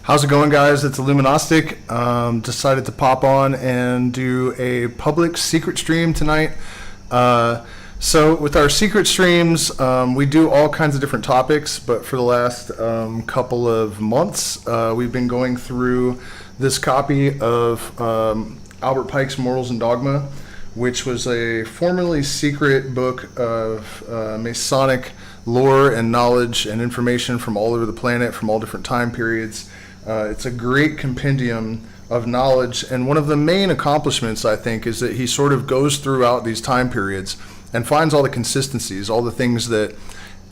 How's it going, guys? It's IllumiGnostic. Decided to pop on and do a public secret stream tonight. So with our secret streams, we do all kinds of different topics, but for the last couple of months, we've been going through this copy of Albert Pike's Morals and Dogma, which was a formerly secret book of Masonic lore and knowledge and information from all over the planet, from all different time periods. It's a great compendium of knowledge, and one of the main accomplishments, I think, is that he sort of goes throughout these time periods and finds all the consistencies, all the things that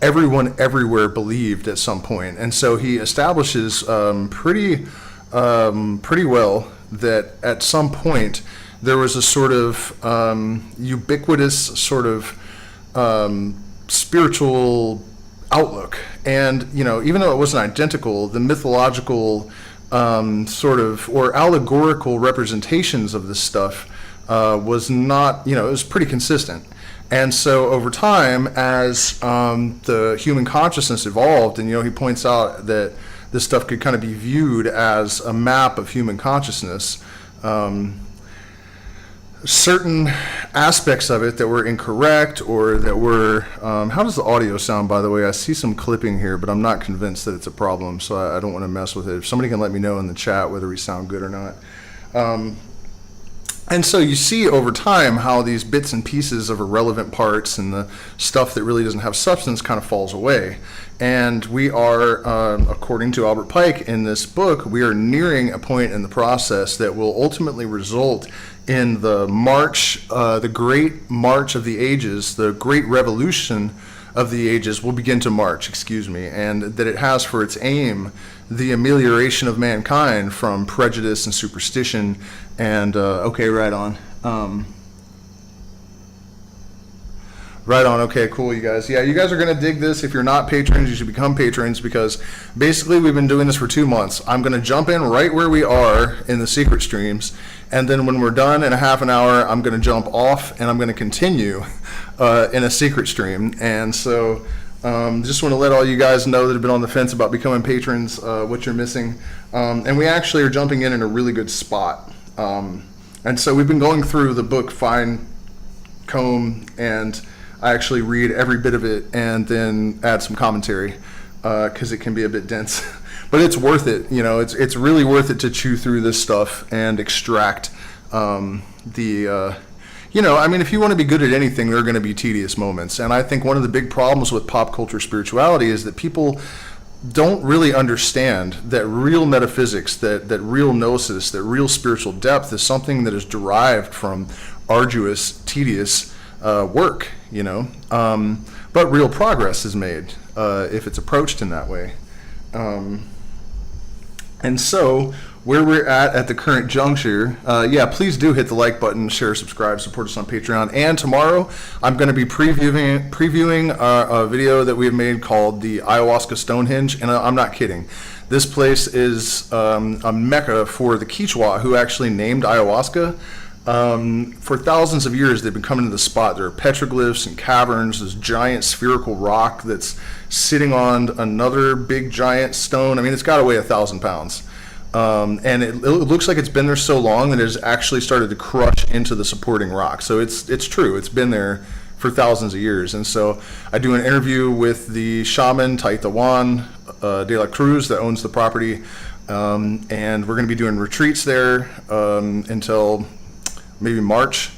everyone everywhere believed at some point. And so he establishes pretty well that at some point there was a sort of ubiquitous sort of spiritual outlook. And, you know, even though it wasn't identical, the mythological sort of or allegorical representations of this stuff was not, you know, it was pretty consistent. And so over time, as the human consciousness evolved, and, you know, he points out that this stuff could kind of be viewed as a map of human consciousness, certain aspects of it that were incorrect or that were, how does the audio sound, by the way? I see some clipping here, but I'm not convinced that it's a problem, so I don't want to mess with it. If somebody can let me know in the chat whether we sound good or not. And so you see over time how these bits and pieces of irrelevant parts and the stuff that really doesn't have substance kind of falls away. And we are, according to Albert Pike in this book, we are nearing a point in the process that will ultimately result in the march, the great march of the ages, the great revolution of the ages will begin to march, and that it has for its aim the amelioration of mankind from prejudice and superstition. And okay, right on. Right on. Okay, cool, you guys. Yeah, you guys are going to dig this. If you're not patrons, you should become patrons, because basically we've been doing this for 2 months. I'm going to jump in right where we are in the secret streams, and then when we're done in a half an hour, I'm going to jump off and I'm going to continue in a secret stream. And so just want to let all you guys know that have been on the fence about becoming patrons what you're missing. And we actually are jumping in a really good spot. And so we've been going through the book fine comb, and I actually read every bit of it and then add some commentary because it can be a bit dense. But it's worth it. You know, it's really worth it to chew through this stuff and extract you know, I mean, if you want to be good at anything, there are going to be tedious moments. And I think one of the big problems with pop culture spirituality is that people don't really understand that real metaphysics, that real gnosis, that real spiritual depth is something that is derived from arduous, tedious work, you know. But real progress is made if it's approached in that way. And so where we're at the current juncture, yeah, please do hit the like button, share, subscribe, support us on Patreon. And tomorrow I'm going to be previewing a video that we have made called the Ayahuasca Stonehenge. And I'm not kidding. This place is a mecca for the Quichua, who actually named ayahuasca. For thousands of years, they've been coming to the spot. There are petroglyphs and caverns, this giant spherical rock that's sitting on another big giant stone. I mean, it's got to weigh 1,000 pounds. And it looks like it's been there so long that it has actually started to crush into the supporting rock. So it's true. It's been there for thousands of years. And so I do an interview with the shaman, Taita Juan de la Cruz, that owns the property. And we're going to be doing retreats there until maybe March.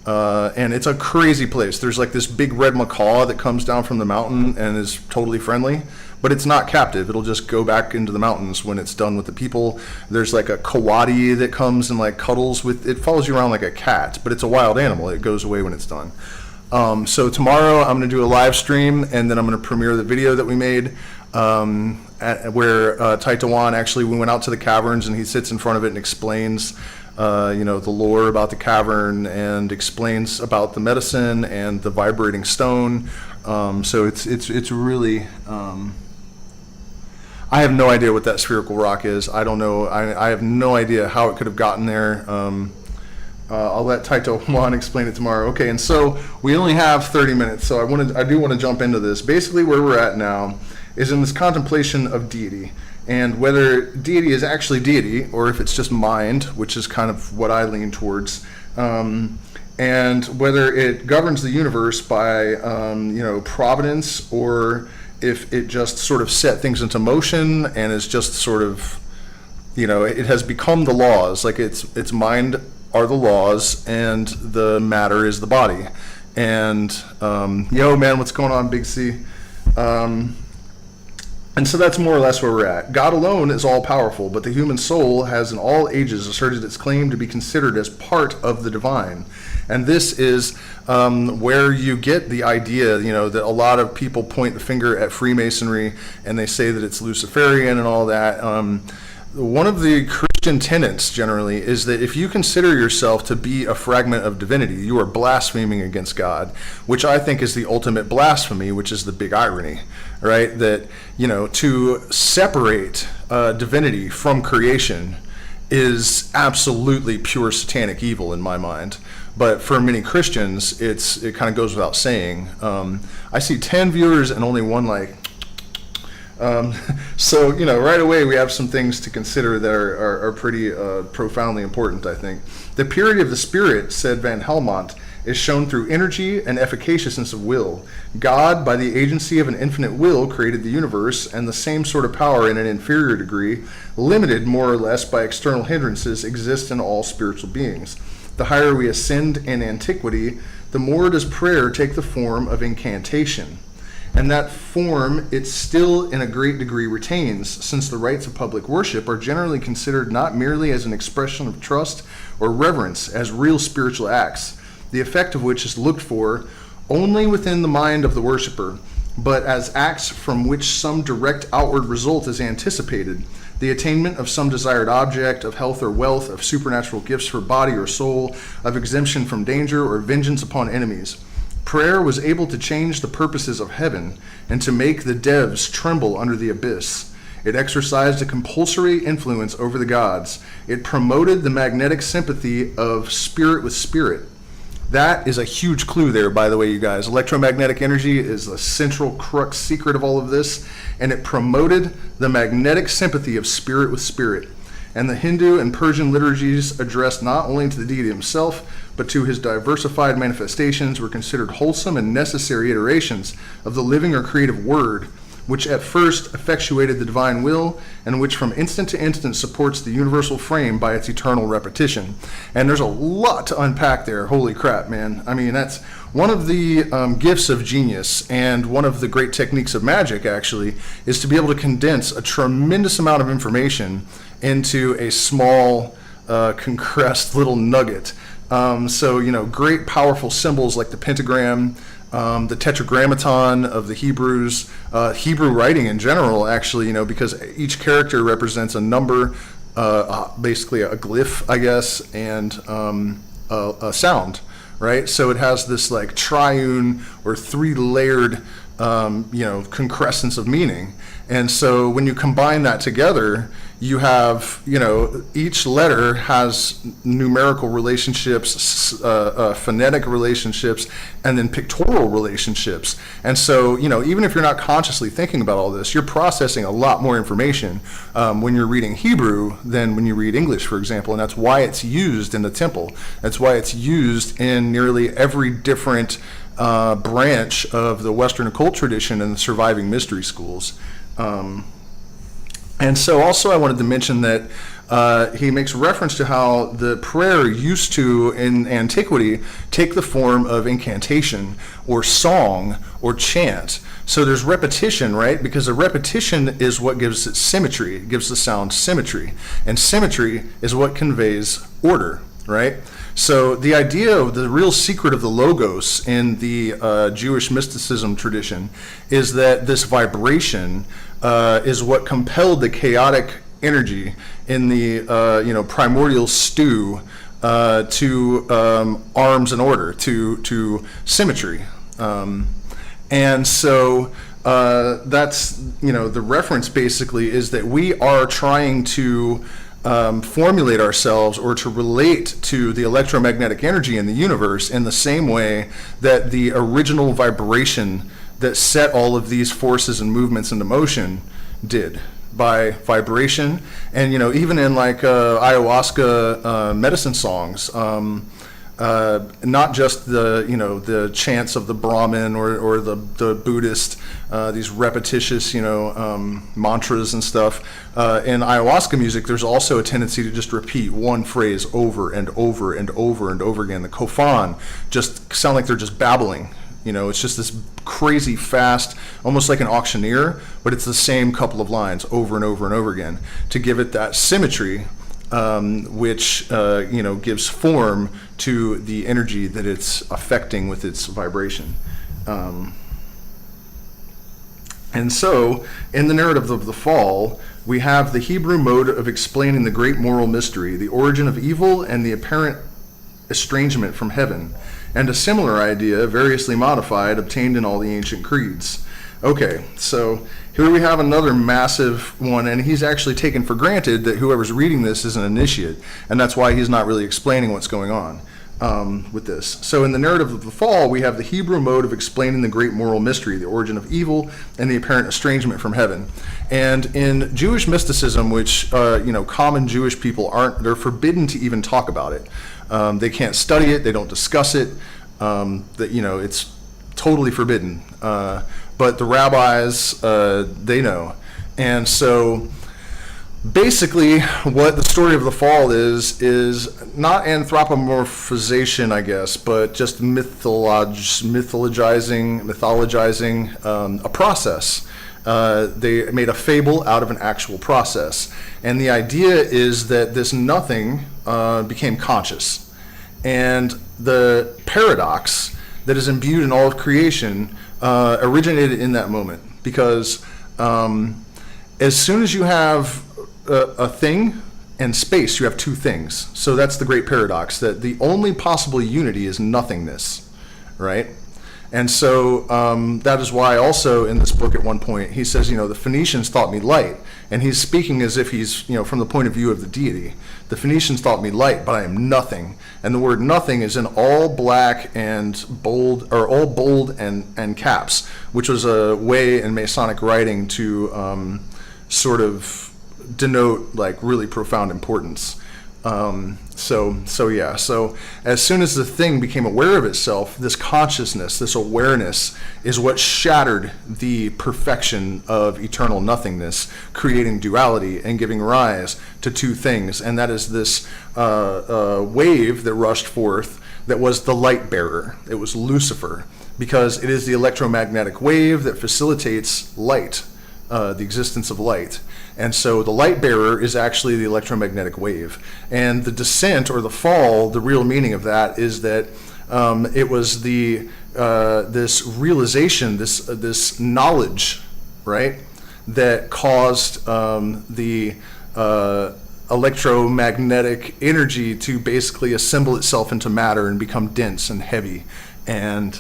And it's a crazy place. There's like this big red macaw that comes down from the mountain and is totally friendly. But it's not captive. It'll just go back into the mountains when it's done with the people. There's like a coati that comes and like cuddles with, it follows you around like a cat, but it's a wild animal. It goes away when it's done. So tomorrow I'm going to do a live stream, and then I'm going to premiere the video that we made where Taita Juan, actually, we went out to the caverns and he sits in front of it and explains you know, the lore about the cavern and explains about the medicine and the vibrating stone. So it's really, I have no idea what that spherical rock is. I don't know. I have no idea how it could have gotten there. I'll let Taito Juan explain it tomorrow. Okay, and so we only have 30 minutes, so I do want to jump into this. Basically, where we're at now is in this contemplation of deity. and whether deity is actually deity or if it's just mind, which is kind of what I lean towards, and whether it governs the universe by providence, or if it just sort of set things into motion and is just sort of, it has become the laws. Like its mind are the laws and the matter is the body. And yo man, what's going on, Big C? And so that's more or less where we're at. God alone is all-powerful, but the human soul has in all ages asserted its claim to be considered as part of the divine. And this is where you get the idea, that a lot of people point the finger at Freemasonry and they say that it's Luciferian and all that. One of the Christian tenets generally is that if you consider yourself to be a fragment of divinity, you are blaspheming against God, which I think is the ultimate blasphemy, which is the big irony, right? That, to separate divinity from creation is absolutely pure satanic evil in my mind. But for many Christians, it kind of goes without saying. I see 10 viewers and only one like. So, right away we have some things to consider that are pretty profoundly important, I think. The purity of the spirit, said Van Helmont, is shown through energy and efficaciousness of will. God, by the agency of an infinite will, created the universe, and the same sort of power in an inferior degree, limited more or less by external hindrances, exists in all spiritual beings. The higher we ascend in antiquity, the more does prayer take the form of incantation. And that form it still in a great degree retains, since the rites of public worship are generally considered not merely as an expression of trust or reverence as real spiritual acts, the effect of which is looked for only within the mind of the worshiper, but as acts from which some direct outward result is anticipated, the attainment of some desired object, of health or wealth, of supernatural gifts for body or soul, of exemption from danger or vengeance upon enemies. Prayer was able to change the purposes of heaven and to make the devs tremble under the abyss. It exercised a compulsory influence over the gods. It promoted the magnetic sympathy of spirit with spirit. That is a huge clue there, by the way, you guys. Electromagnetic energy is the central crux secret of all of this, and it promoted the magnetic sympathy of spirit with spirit. And the Hindu and Persian liturgies addressed not only to the deity himself, but to his diversified manifestations were considered wholesome and necessary iterations of the living or creative word, which at first effectuated the divine will, and which from instant to instant supports the universal frame by its eternal repetition. And there's a lot to unpack there. Holy crap, man. I mean, that's one of the gifts of genius, and one of the great techniques of magic, actually, is to be able to condense a tremendous amount of information into a small, compressed little nugget. So, great powerful symbols like the pentagram, the tetragrammaton of the Hebrews, Hebrew writing in general, actually, because each character represents a number, basically a glyph, I guess, and a sound, right? So it has this like triune or three-layered, concrescence of meaning. And so when you combine that together, you have, each letter has numerical relationships, phonetic relationships, and then pictorial relationships. And so, even if you're not consciously thinking about all this, you're processing a lot more information when you're reading Hebrew than when you read English, for example. And that's why it's used in the temple. That's why it's used in nearly every different branch of the Western occult tradition and the surviving mystery schools. And so also I wanted to mention that he makes reference to how the prayer used to, in antiquity, take the form of incantation or song or chant. So there's repetition, right? Because the repetition is what gives it symmetry. It gives the sound symmetry. And symmetry is what conveys order, right? So the idea of the real secret of the logos in the Jewish mysticism tradition is that this vibration is what compelled the chaotic energy in the primordial stew to arms and order, to symmetry. And so that's, the reference basically is that we are trying to formulate ourselves or to relate to the electromagnetic energy in the universe in the same way that the original vibration that set all of these forces and movements into motion did, by vibration. And, even in like ayahuasca medicine songs, not just the chants of the Brahmin or the Buddhist, these repetitious, mantras and stuff. In ayahuasca music, there's also a tendency to just repeat one phrase over and over and over and over again. The kofan just sound like they're just babbling. It's just this crazy fast, almost like an auctioneer, but it's the same couple of lines over and over and over again to give it that symmetry, which gives form to the energy that it's affecting with its vibration. And so, in the narrative of the fall, we have the Hebrew mode of explaining the great moral mystery, the origin of evil and the apparent estrangement from heaven, and a similar idea, variously modified, obtained in all the ancient creeds. Okay, so here we have another massive one, and he's actually taken for granted that whoever's reading this is an initiate, and that's why he's not really explaining what's going on with this. So in the narrative of the fall, we have the Hebrew mode of explaining the great moral mystery, the origin of evil, and the apparent estrangement from heaven. And in Jewish mysticism, which common Jewish people they're forbidden to even talk about it. They can't study it, they don't discuss it, it's totally forbidden. But the rabbis, they know. And so basically what the story of the fall is not anthropomorphization, I guess, but just mythologizing a process. They made a fable out of an actual process. And the idea is that this nothing became conscious. And the paradox that is imbued in all of creation originated in that moment. Because as soon as you have a thing and space, you have two things. So that's the great paradox, that the only possible unity is nothingness, right? And so that is why also in this book at one point he says, the Phoenicians thought me light. And he's speaking as if he's, from the point of view of the deity. The Phoenicians thought me light, but I am nothing. And the word nothing is in all black and bold, or all bold and caps, which was a way in Masonic writing to sort of denote like really profound importance. So as soon as the thing became aware of itself, this consciousness, this awareness is what shattered the perfection of eternal nothingness, creating duality and giving rise to two things. And that is this wave that rushed forth that was the light bearer. It was Lucifer, because it is the electromagnetic wave that facilitates light, the existence of light. And so the light bearer is actually the electromagnetic wave. And the descent or the fall, the real meaning of that is that it was this realization, this knowledge, right, that caused the electromagnetic energy to basically assemble itself into matter and become dense and heavy. And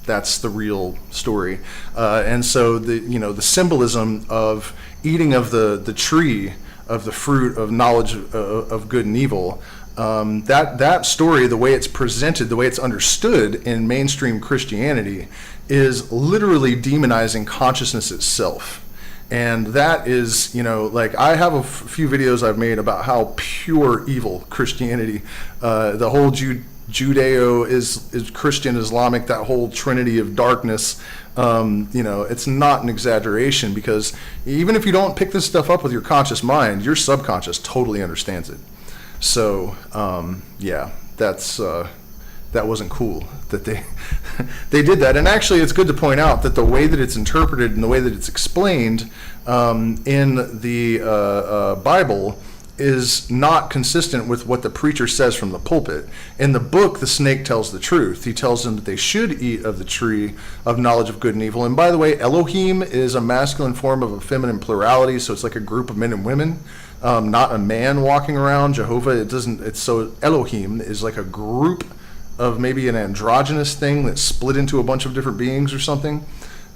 that's the real story. And so the symbolism of eating of the tree of the fruit of knowledge of good and evil, that story, the way it's presented, the way it's understood in mainstream Christianity, is literally demonizing consciousness itself. And that is, I have a few videos I've made about how pure evil Christianity, the whole Judeo is Christian Islamic, that whole trinity of darkness, it's not an exaggeration, because even if you don't pick this stuff up with your conscious mind, your subconscious totally understands it. So that wasn't cool that they did that. And actually it's good to point out that the way that it's interpreted and the way that it's explained in the Bible is not consistent with what the preacher says from the pulpit. In the book, the snake tells the truth. He tells them that they should eat of the tree of knowledge of good and evil. And by the way, Elohim is a masculine form of a feminine plurality, so it's like a group of men and women, not a man walking around. Jehovah, so Elohim is like a group of maybe an androgynous thing that's split into a bunch of different beings or something.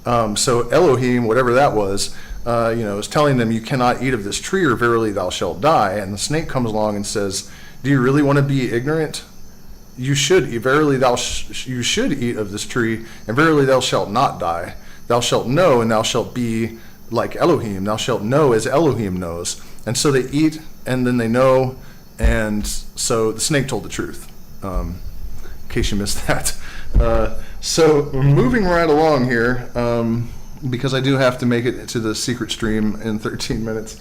So Elohim, whatever that was, is telling them, you cannot eat of this tree or verily thou shalt die. And the snake comes along and says, do you really want to be ignorant? You should eat, you should eat of this tree, and verily thou shalt not die. Thou shalt know, and thou shalt be like Elohim. Thou shalt know as Elohim knows. And so they eat, and then they know, and so the snake told the truth, in case you missed that. So moving right along here, because I do have to make it to the secret stream in 13 minutes.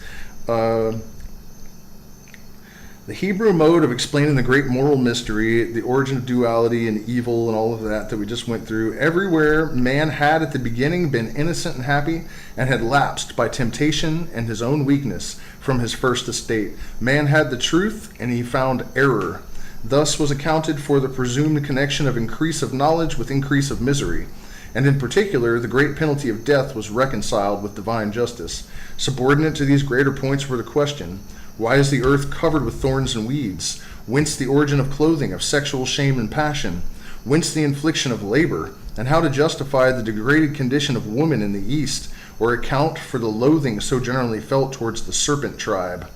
The Hebrew mode of explaining the great moral mystery, the origin of duality and evil and all of that we just went through. Everywhere man had at the beginning been innocent and happy and had lapsed by temptation and his own weakness from his first estate. Man had the truth and he found error. Thus was accounted for the presumed connection of increase of knowledge with increase of misery. And in particular, the great penalty of death was reconciled with divine justice. Subordinate to these greater points were the question: why is the earth covered with thorns and weeds? Whence the origin of clothing, of sexual shame and passion? Whence the infliction of labor? And how to justify the degraded condition of woman in the East, or account for the loathing so generally felt towards the serpent tribe?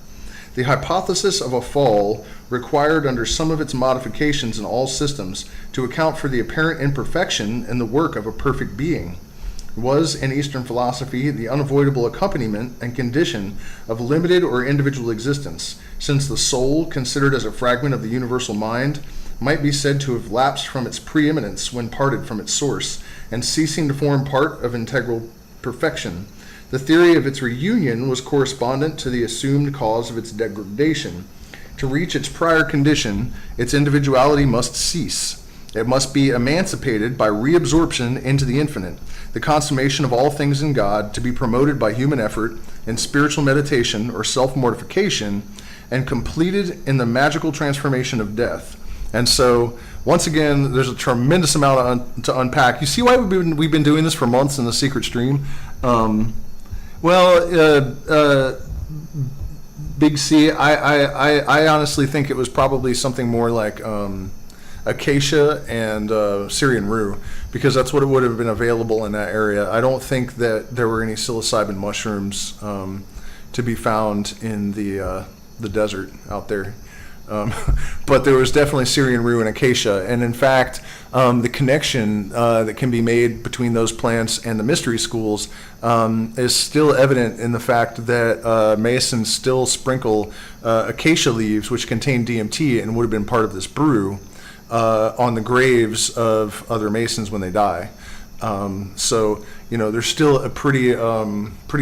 The hypothesis of a fall required under some of its modifications in all systems to account for the apparent imperfection in the work of a perfect being. Was, in Eastern philosophy, the unavoidable accompaniment and condition of limited or individual existence, since the soul, considered as a fragment of the universal mind, might be said to have lapsed from its preeminence when parted from its source, and ceasing to form part of integral perfection. The theory of its reunion was correspondent to the assumed cause of its degradation. To reach its prior condition, its individuality must cease. It must be emancipated by reabsorption into the infinite, the consummation of all things in God, to be promoted by human effort in spiritual meditation or self-mortification, and completed in the magical transformation of death. And so, once again, there's a tremendous amount to unpack. You see why we've been doing this for months in the secret stream? Big C, I honestly think it was probably something more like acacia and Syrian rue, because that's what it would have been available in that area. I don't think that there were any psilocybin mushrooms to be found in the desert out there. But there was definitely Syrian rue and acacia. And in fact, the connection that can be made between those plants and the mystery schools is still evident in the fact that Masons still sprinkle acacia leaves, which contain DMT and would have been part of this brew, on the graves of other Masons when they die. So, there's still a pretty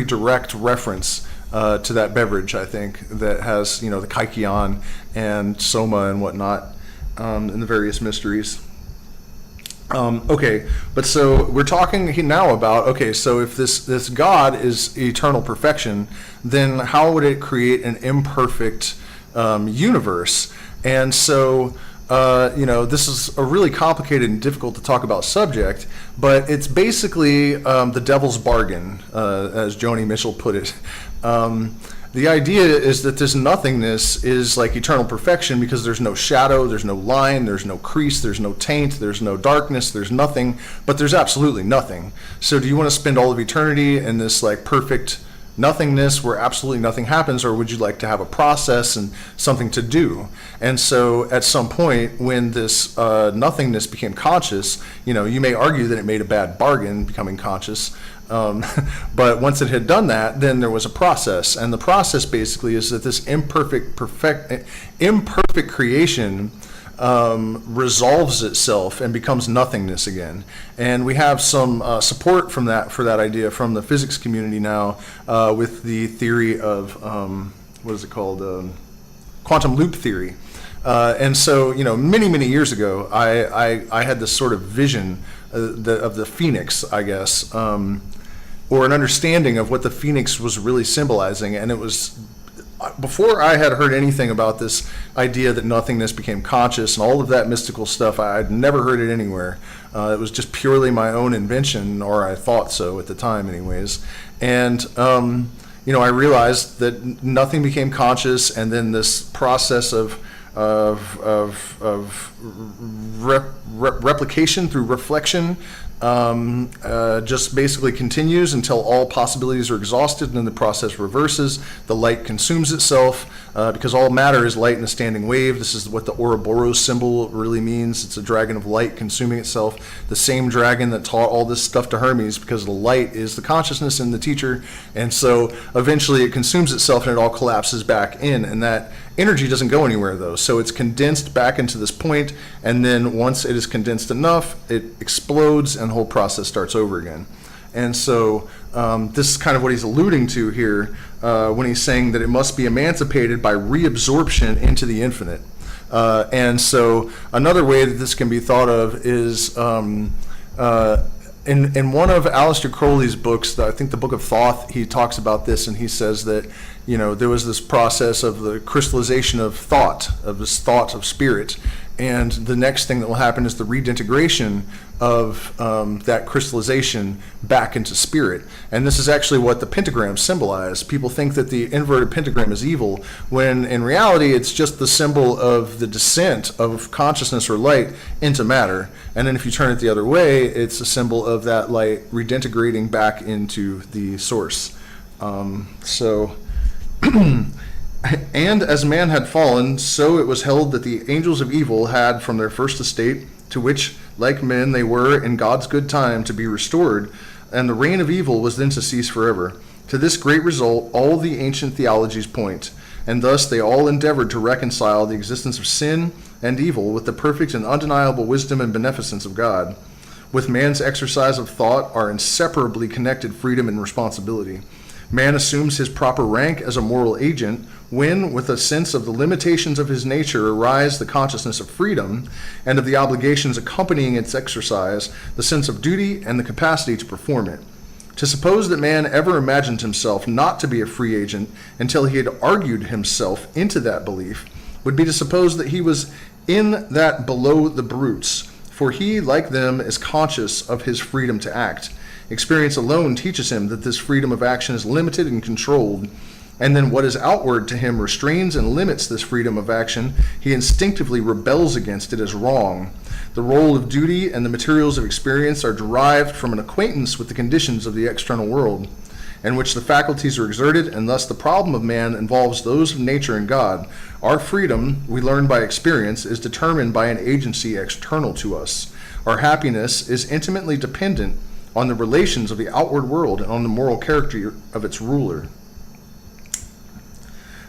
direct reference to that beverage, I think, that has, the kykeon and soma and whatnot, in the various mysteries. Okay, but so we're talking now about, okay, so if this God is eternal perfection, then how would it create an imperfect universe? And so, this is a really complicated and difficult to talk about subject, but it's basically the devil's bargain, as Joni Mitchell put it. The idea is that this nothingness is like eternal perfection because there's no shadow, there's no line, there's no crease, there's no taint, there's no darkness, there's nothing, but there's absolutely nothing. So do you want to spend all of eternity in this like perfect nothingness where absolutely nothing happens, or would you like to have a process and something to do? And so at some point when this nothingness became conscious, you may argue that it made a bad bargain becoming conscious, but once it had done that, then there was a process, and the process basically is that this imperfect creation resolves itself and becomes nothingness again. And we have some support for that idea from the physics community now, with the theory of what is it called, quantum loop theory. And so, many years ago, I had this sort of vision of the phoenix, I guess, or an understanding of what the phoenix was really symbolizing, and it was before I had heard anything about this idea that nothingness became conscious and all of that mystical stuff. I'd never heard it anywhere. It was just purely my own invention, or I thought so at the time anyways. And, I realized that nothing became conscious, and then this process of replication through reflection just basically continues until all possibilities are exhausted, and then the process reverses. The light consumes itself, because all matter is light in a standing wave. This is what the Ouroboros symbol really means. It's a dragon of light consuming itself. The same dragon that taught all this stuff to Hermes, because the light is the consciousness in the teacher. And so eventually it consumes itself and it all collapses back in. And that energy doesn't go anywhere, though. So it's condensed back into this point, and then once it is condensed enough, it explodes and the whole process starts over again. And so this is kind of what he's alluding to here when he's saying that it must be emancipated by reabsorption into the infinite. And so another way that this can be thought of is in one of Aleister Crowley's books, I think the Book of Thoth, he talks about this, and he says that, you know, there was this process of the crystallization of thought, of this thought of spirit, and the next thing that will happen is the redintegration of that crystallization back into spirit. And this is actually what the pentagrams symbolize. People think that the inverted pentagram is evil, when in reality it's just the symbol of the descent of consciousness or light into matter. And then if you turn it the other way, it's a symbol of that light redintegrating back into the source. And as man had fallen, so it was held that the angels of evil had from their first estate, to which, like men, they were in God's good time to be restored, and the reign of evil was then to cease forever. To this great result all the ancient theologies point, and thus they all endeavored to reconcile the existence of sin and evil with the perfect and undeniable wisdom and beneficence of God. With man's exercise of thought are inseparably connected freedom and responsibility. Man assumes his proper rank as a moral agent when, with a sense of the limitations of his nature, arise the consciousness of freedom, and of the obligations accompanying its exercise, the sense of duty and the capacity to perform it. To suppose that man ever imagined himself not to be a free agent until he had argued himself into that belief would be to suppose that he was in that below the brutes, for he, like them, is conscious of his freedom to act. Experience alone teaches him that this freedom of action is limited and controlled, and then what is outward to him restrains and limits this freedom of action. He instinctively rebels against it as wrong. The role of duty and the materials of experience are derived from an acquaintance with the conditions of the external world, in which the faculties are exerted, and thus the problem of man involves those of nature and God. Our freedom, we learn by experience, is determined by an agency external to us. Our happiness is intimately dependent on the relations of the outward world and on the moral character of its ruler.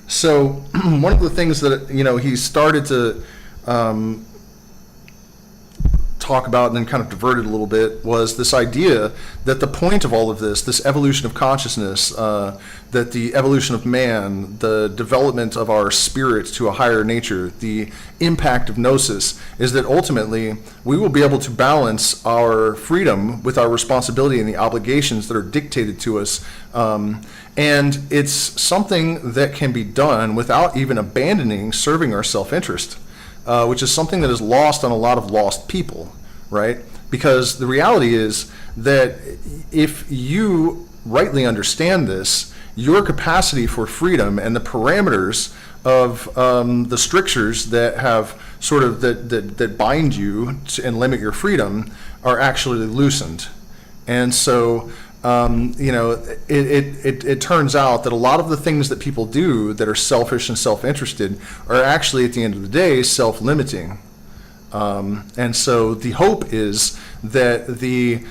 So one of the things that, you know, he started to talk about and then kind of diverted a little bit was this idea that the point of all of this, this evolution of consciousness, that the evolution of man, the development of our spirit to a higher nature, the impact of gnosis, is that ultimately we will be able to balance our freedom with our responsibility and the obligations that are dictated to us. And it's something that can be done without even abandoning serving our self-interest, which is something that is lost on a lot of lost people, right? Because the reality is that if you rightly understand this, your capacity for freedom and the parameters of the strictures that have sort of that bind you and limit your freedom are actually loosened. And so you know, it turns out that a lot of the things that people do that are selfish and self-interested are actually, at the end of the day, self-limiting. And so the hope is that the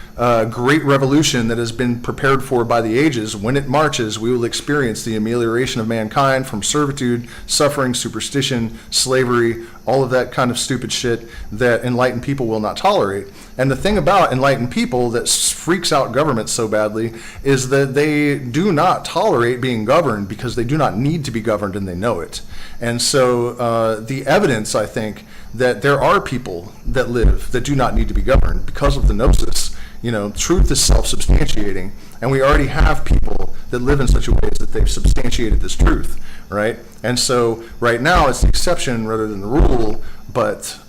great revolution that has been prepared for by the ages, when it marches, we will experience the amelioration of mankind from servitude, suffering, superstition, slavery, all of that kind of stupid shit that enlightened people will not tolerate. And the thing about enlightened people that freaks out governments so badly is that they do not tolerate being governed because they do not need to be governed, and they know it. And so the evidence, I think, that there are people that live that do not need to be governed because of the gnosis. You know, truth is self-substantiating, and we already have people that live in such a way that they've substantiated this truth, right? And so right now it's the exception rather than the rule, but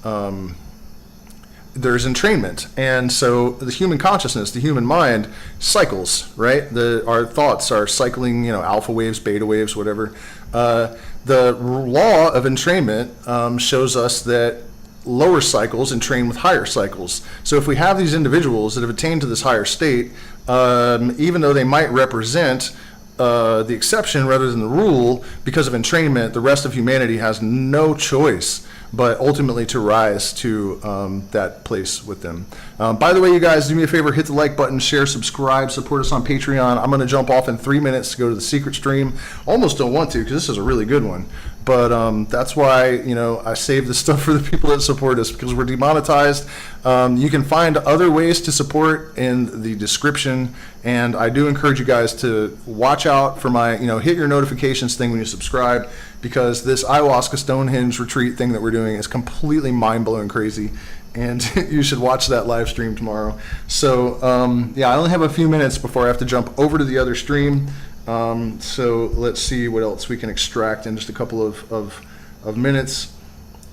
there's entrainment. And so the human consciousness, the human mind cycles, right? Our thoughts are cycling, you know, alpha waves, beta waves, whatever. The law of entrainment shows us that lower cycles entrain with higher cycles. So if we have these individuals that have attained to this higher state, even though they might represent the exception rather than the rule, because of entrainment, the rest of humanity has no choice but ultimately to rise to that place with them. By the way, you guys, do me a favor, hit the like button, share, subscribe, support us on Patreon. I'm going to jump off in 3 minutes to go to the secret stream. Almost don't want to, because this is a really good one. But that's why, you know, I save this stuff for the people that support us, because we're demonetized. You can find other ways to support in the description, and I do encourage you guys to watch out for my, you know, hit your notifications thing when you subscribe, because this ayahuasca Stonehenge retreat thing that we're doing is completely mind-blowing crazy, and you should watch that live stream tomorrow. So yeah, I only have a few minutes before I have to jump over to the other stream. So let's see what else we can extract in just a couple of minutes.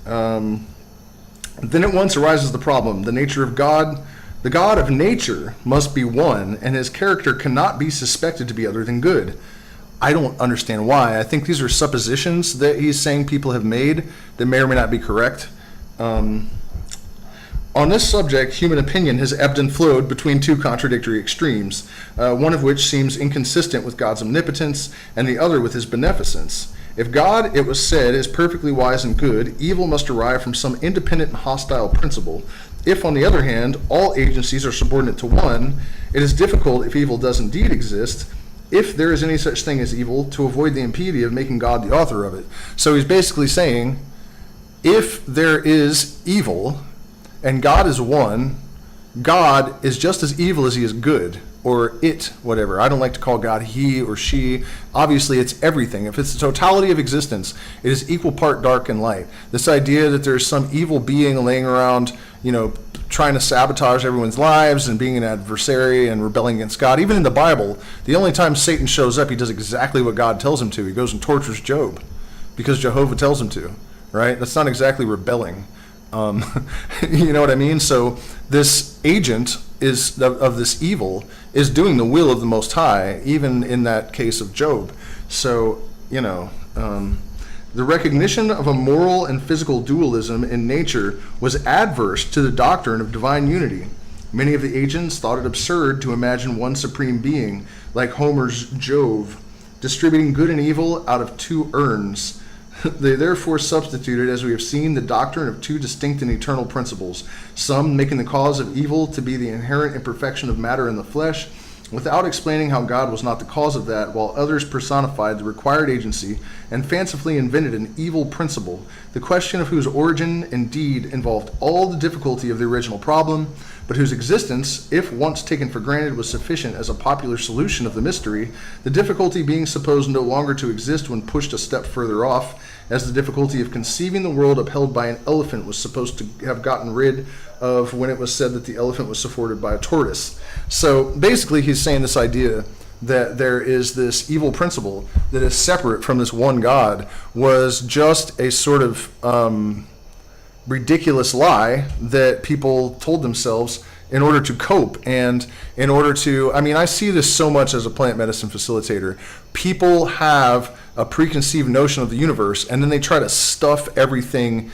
Then at once arises the problem. The nature of God, the God of nature must be one, and his character cannot be suspected to be other than good. I don't understand why. I think these are suppositions that he's saying people have made that may or may not be correct. On this subject, human opinion has ebbed and flowed between two contradictory extremes, one of which seems inconsistent with God's omnipotence and the other with his beneficence. If God, it was said, is perfectly wise and good, evil must derive from some independent and hostile principle. If, on the other hand, all agencies are subordinate to one, it is difficult, if evil does indeed exist, if there is any such thing as evil, to avoid the impiety of making God the author of it. So he's basically saying, if there is evil, and God is one, God is just as evil as he is good, or it, whatever. I don't like to call God he or she. Obviously, it's everything. If it's the totality of existence, it is equal part dark and light. This idea that there's some evil being laying around, you know, trying to sabotage everyone's lives and being an adversary and rebelling against God. Even in the Bible, the only time Satan shows up, he does exactly what God tells him to. He goes and tortures Job because Jehovah tells him to, right? That's not exactly rebelling. You know what I mean? So this agent is of this evil is doing the will of the Most High, even in that case of Job. So, you know, the recognition of a moral and physical dualism in nature was adverse to the doctrine of divine unity. Many of the agents thought it absurd to imagine one supreme being, like Homer's Jove, distributing good and evil out of two urns. They therefore substituted, as we have seen, the doctrine of two distinct and eternal principles, some making the cause of evil to be the inherent imperfection of matter in the flesh, without explaining how God was not the cause of that, while others personified the required agency and fancifully invented an evil principle, the question of whose origin indeed involved all the difficulty of the original problem, but whose existence, if once taken for granted, was sufficient as a popular solution of the mystery, the difficulty being supposed no longer to exist when pushed a step further off, as the difficulty of conceiving the world upheld by an elephant was supposed to have gotten rid of when it was said that the elephant was supported by a tortoise. So basically he's saying this idea that there is this evil principle that is separate from this one God was just a sort of ridiculous lie that people told themselves in order to cope and in order to, I mean, I see this so much as a plant medicine facilitator. People have a preconceived notion of the universe, and then they try to stuff everything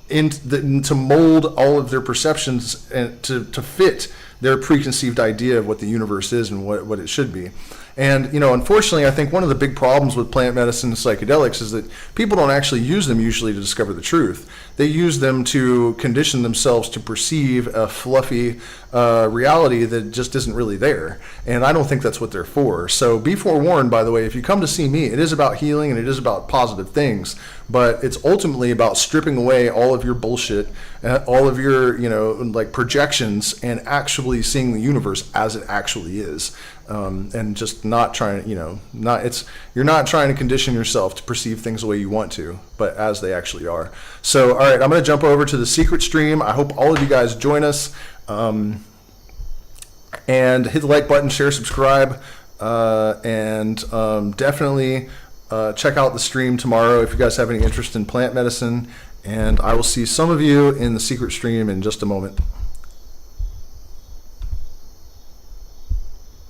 to mold all of their perceptions and to fit their preconceived idea of what the universe is and what it should be. And, you know, unfortunately, I think one of the big problems with plant medicine and psychedelics is that people don't actually use them usually to discover the truth. They use them to condition themselves to perceive a fluffy reality that just isn't really there. And I don't think that's what they're for. So be forewarned, by the way, if you come to see me, it is about healing and it is about positive things. But it's ultimately about stripping away all of your bullshit, all of your, you know, like projections, and actually seeing the universe as it actually is. And just not trying, you know, you're not trying to condition yourself to perceive things the way you want to, but as they actually are. So, all right, I'm going to jump over to the secret stream. I hope all of you guys join us. And hit the like button, share, subscribe, and definitely check out the stream tomorrow if you guys have any interest in plant medicine. And I will see some of you in the secret stream in just a moment.